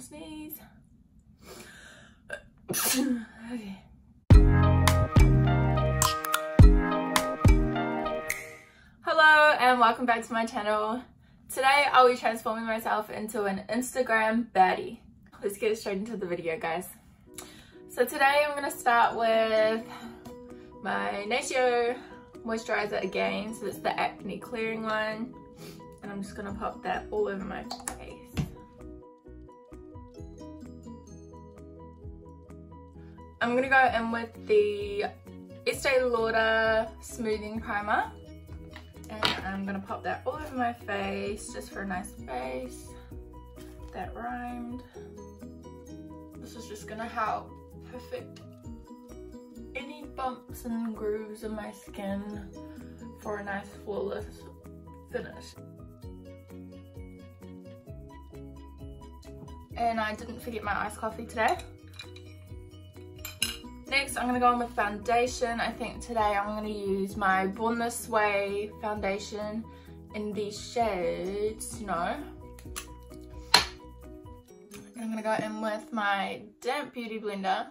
sneeze. Okay. Hello and welcome back to my channel. Today I'll be transforming myself into an Instagram baddie. Let's get straight into the video, guys. So today I'm going to start with my Natio moisturizer again. So it's the acne clearing one. And I'm just going to pop that all over my face. I'm going to go in with the Estee Lauder Smoothing Primer. And I'm going to pop that all over my face just for a nice base. That rhymed. This is just going to help perfect any bumps and grooves in my skin for a nice flawless finish. And I didn't forget my iced coffee today. Next, I'm going to go on with foundation. I think today I'm going to use my Born This Way foundation in the shade Snow. And I'm going to go in with my damp beauty blender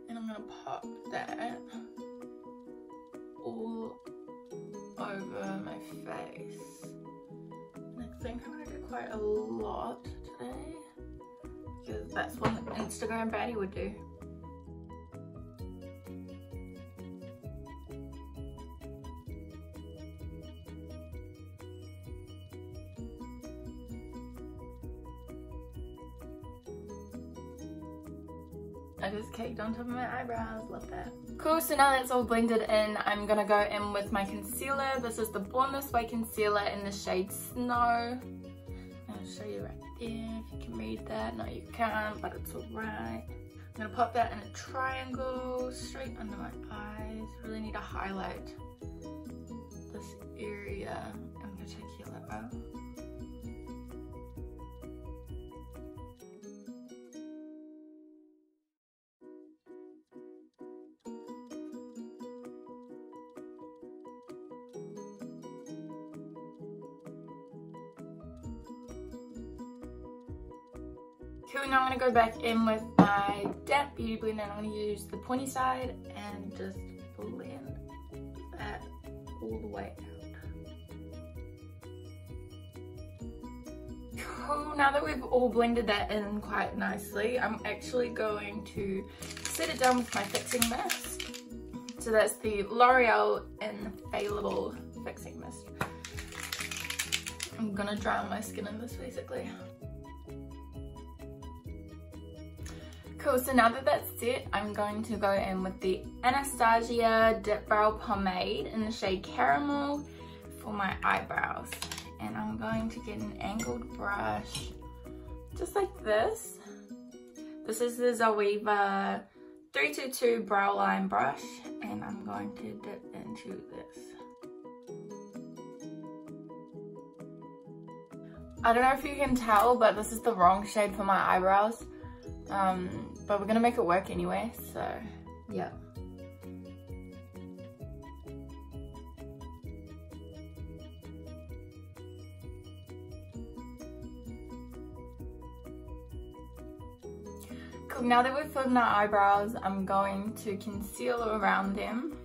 and I'm going to pop that all over my face. And I think I'm going to do quite a lot today because that's what an Instagram baddie would do. I just caked on top of my eyebrows, love that. Cool, so now that's all blended in, I'm gonna go in with my concealer. This is the Born This Way concealer in the shade Snow. I'll show you right there, if you can read that. No, you can't, but it's alright. I'm gonna pop that in a triangle straight under my eyes. Really need to highlight this area in particular. Cool, now I'm going to go back in with my damp beauty blender and I'm going to use the pointy side and just blend that all the way out. Cool, now that we've all blended that in quite nicely, I'm actually going to set it down with my fixing mist. So that's the L'Oreal Infallible Fixing Mist. I'm going to drown my skin in this basically. Cool, so now that that's set, I'm going to go in with the Anastasia Dip Brow Pomade in the shade Caramel for my eyebrows. And I'm going to get an angled brush, just like this. This is the Zoeva 322 Brow Line Brush, and I'm going to dip into this. I don't know if you can tell, but this is the wrong shade for my eyebrows. But we're gonna make it work anyway, so yeah. Cool, now that we've filled in our eyebrows, I'm going to conceal around them,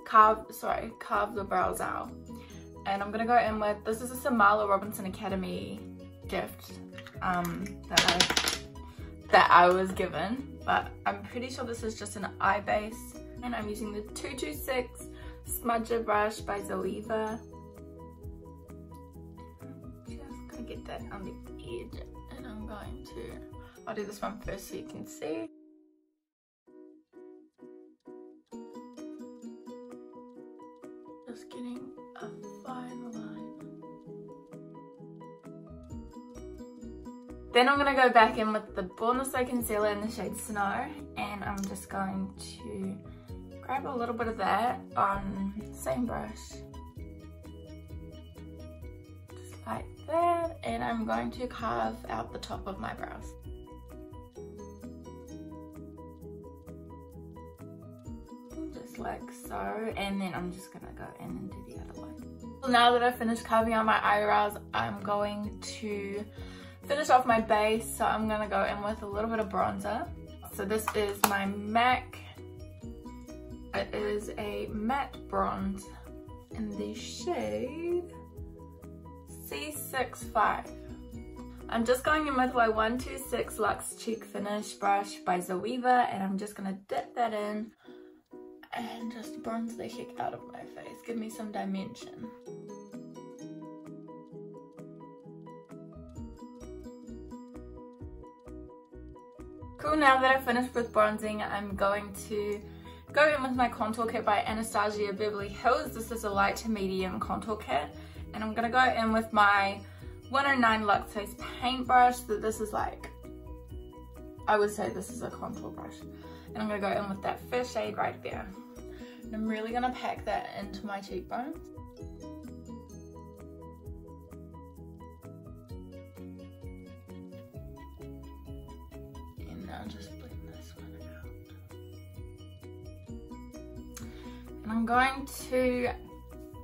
carve the brows out. And I'm gonna go in with, this is a Samala Robinson Academy gift that I was given, but I'm pretty sure this is just an eye base. And I'm using the 226 Smudger brush by Zoeva. Just gonna get that on the edge, and I'll do this one first so you can see. Just getting a fine line. Then I'm going to go back in with the Born This Way concealer in the shade Snow, and I'm just going to grab a little bit of that on the same brush, just like that, and I'm going to carve out the top of my brows. Just like so, and then I'm just going to go in and do the other one. So now that I've finished carving out my eyebrows, I'm going to finish off my base, so I'm gonna go in with a little bit of bronzer. So this is my MAC. It is a matte bronze in the shade C65. I'm just going in with my 126 Luxe Cheek Finish brush by Zoeva, and I'm just gonna dip that in and just bronze the heck out of my face. Give me some dimension. Cool, now that I've finished with bronzing, I'm going to go in with my contour kit by Anastasia Beverly Hills. This is a light to medium contour kit, and I'm gonna go in with my 109 Luxe Face paintbrush. So this is like, I would say this is a contour brush, and I'm gonna go in with that first shade right there, and I'm really gonna pack that into my cheekbones. And now just blend this one out, and I'm going to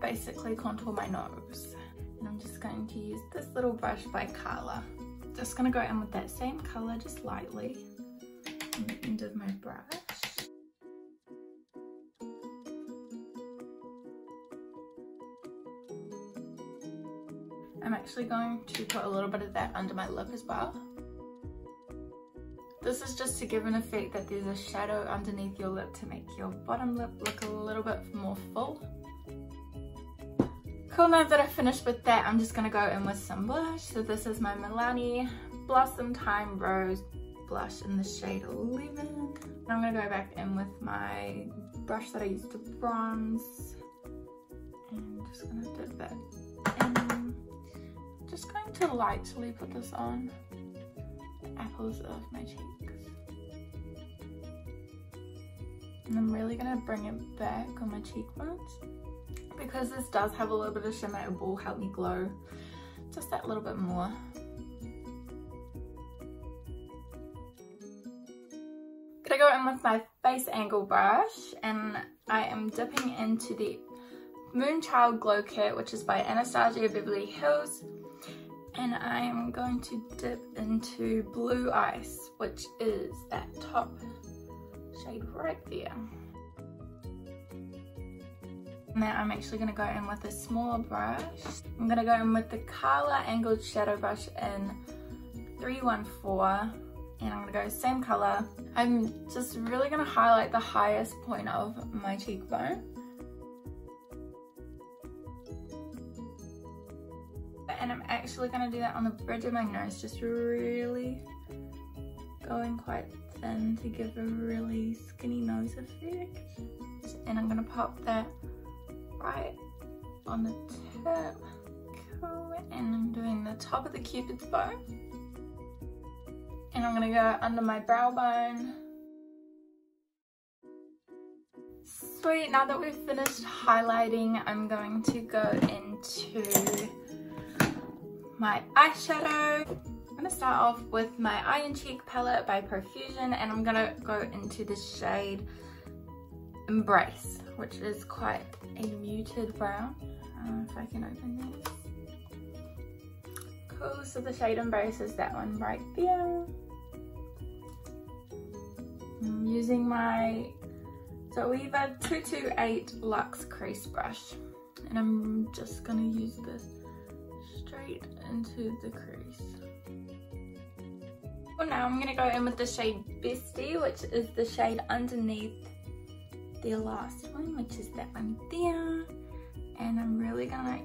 basically contour my nose. And I'm just going to use this little brush by Carla. Just gonna go in with that same color, just lightly, on the end of my brush. I'm actually going to put a little bit of that under my lip as well. This is just to give an effect that there's a shadow underneath your lip to make your bottom lip look a little bit more full. Cool, now that I've finished with that, I'm just gonna go in with some blush. So this is my Milani Blossom Time Rose blush in the shade 11. I'm gonna go back in with my brush that I used to bronze. And I'm just gonna dip that in. Just going to lightly put this on the apples of my cheeks. And I'm really gonna bring it back on my cheekbones. Because this does have a little bit of shimmer, it will help me glow just that little bit more. Gonna go in with my face angle brush, and I am dipping into the Moonchild Glow Kit, which is by Anastasia Beverly Hills, and I am going to dip into Blue Ice, which is that top shade right there. Now I'm actually going to go in with a smaller brush. I'm going to go in with the Carla Angled Shadow Brush in 314, and I'm going to go same color. I'm just really going to highlight the highest point of my cheekbone. And I'm actually going to do that on the bridge of my nose, just really going quite thin to give a really skinny nose effect. And I'm going to pop that right on the tip. Cool. And I'm doing the top of the Cupid's bow, and I'm gonna go under my brow bone. Sweet, now that we've finished highlighting, I'm going to go into my eyeshadow. I'm gonna start off with my Eye and Cheek palette by Profusion, and I'm gonna go into the shade Embrace, which is quite a muted brown. I don't know if I can open these. Cool, so the shade Embrace is that one right there. I'm using my Zoeva 228 Luxe Crease Brush, and I'm just gonna use this straight into the crease. Well, now I'm gonna go in with the shade Bestie, which is the shade underneath the last one, which is that one there. And I'm really gonna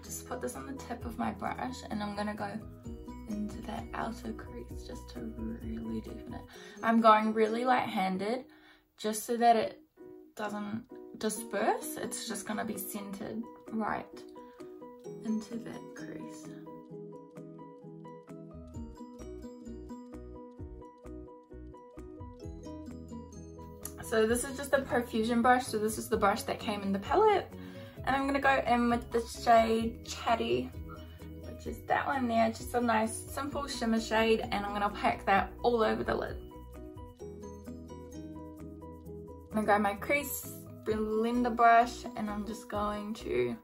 just put this on the tip of my brush, and I'm gonna go into that outer crease just to really deepen it. I'm going really light-handed just so that it doesn't disperse. It's just gonna be centered right into that crease. So this is just a Profusion brush, so this is the brush that came in the palette. And I'm gonna go in with the shade Chatty, which is that one there, just a nice simple shimmer shade, and I'm gonna pack that all over the lid. I'm gonna grab my crease blender brush, and I'm just going to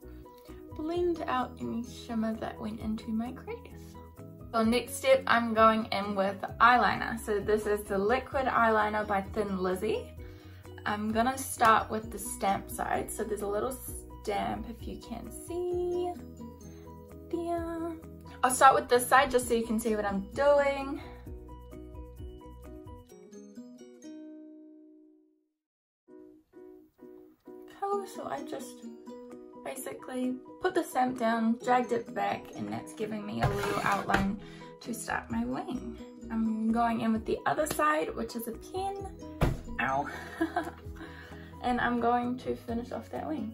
blend out any shimmer that went into my crease. So next step, I'm going in with eyeliner. So this is the liquid eyeliner by Thin Lizzy. I'm gonna start with the stamp side. So there's a little stamp, if you can see. There. I'll start with this side just so you can see what I'm doing. Cool, so I just basically put the stamp down, dragged it back, and that's giving me a little outline to start my wing. I'm going in with the other side, which is a pen. Ow. And I'm going to finish off that wing.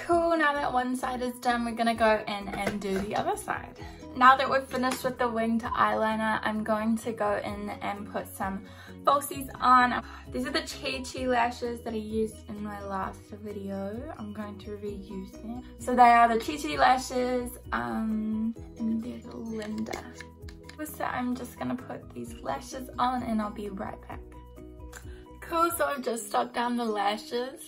Cool, now that one side is done, we're gonna go in and do the other side. Now that we've finished with the wing to eyeliner, I'm going to go in and put some falsies on. These are the Chi Chi lashes that I used in my last video. I'm going to reuse them. So they are the Chi Chi lashes, and there's Linda. So I'm just gonna put these lashes on and I'll be right back. Cool, so I've just stuck down the lashes.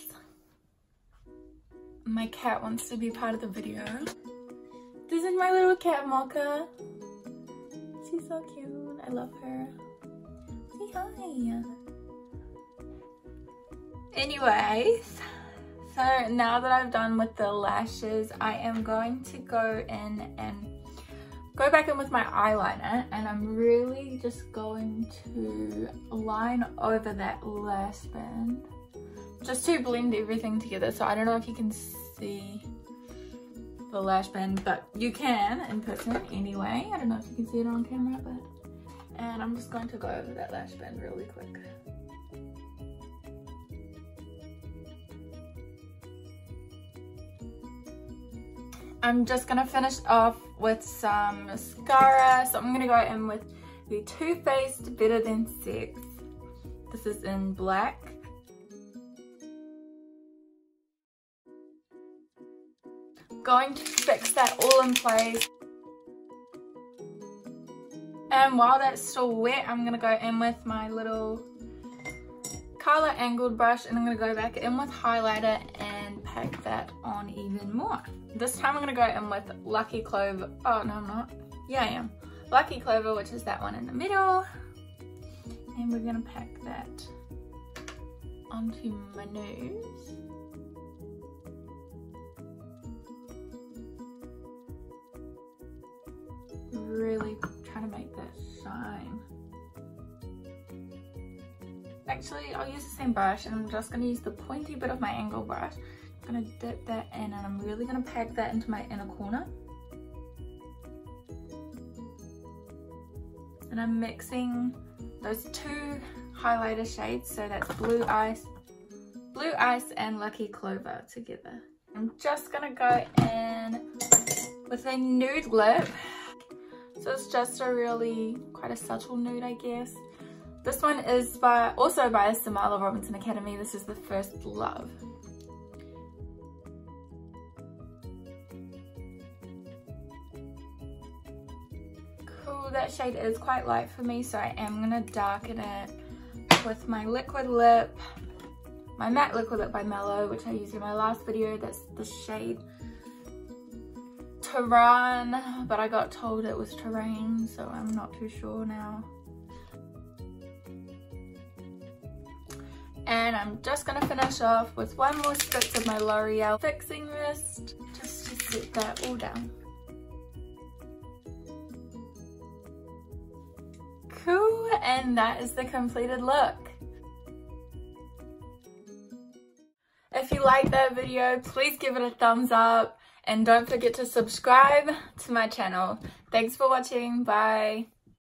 My cat wants to be part of the video. This is my little cat, Mocha. She's so cute. I love her. Say hi. Anyways, so now that I've done with the lashes, I am going to go in and go back in with my eyeliner, and I'm really just going to line over that lash band just to blend everything together. So I don't know if you can see the lash band, but you can in person anyway. I don't know if you can see it on camera, but and I'm just going to go over that lash band really quick. I'm just gonna finish off with some mascara. So I'm gonna go in with the Too Faced Better Than Sex. This is in black. Going to fix that all in place. And while that's still wet, I'm gonna go in with my little color angled brush, and I'm gonna go back in with highlighter and pack that on even more. This time I'm gonna go in with Lucky Clover. Oh no, I'm not. Yeah, I am. Lucky Clover, which is that one in the middle. And we're gonna pack that onto my nose. Really try to make that shine. Actually, I'll use the same brush, and I'm just going to use the pointy bit of my angle brush. I'm going to dip that in, and I'm really going to pack that into my inner corner. And I'm mixing those two highlighter shades, so that's Blue Ice and Lucky Clover together. I'm just going to go in with a nude lip. So it's just a really quite a subtle nude, I guess. This one is also by Samala Robinson Academy. This is the First Love. Cool, that shade is quite light for me, so I am gonna darken it with my liquid lip, my matte liquid lip by Mellow, which I used in my last video. That's the shade Terrain, but I got told it was Terrain, so I'm not too sure now. And I'm just gonna finish off with one more spritz of my L'Oreal Fixing Mist, just to set that all down. Cool, and that is the completed look. If you liked that video, please give it a thumbs up. And don't forget to subscribe to my channel. Thanks for watching. Bye.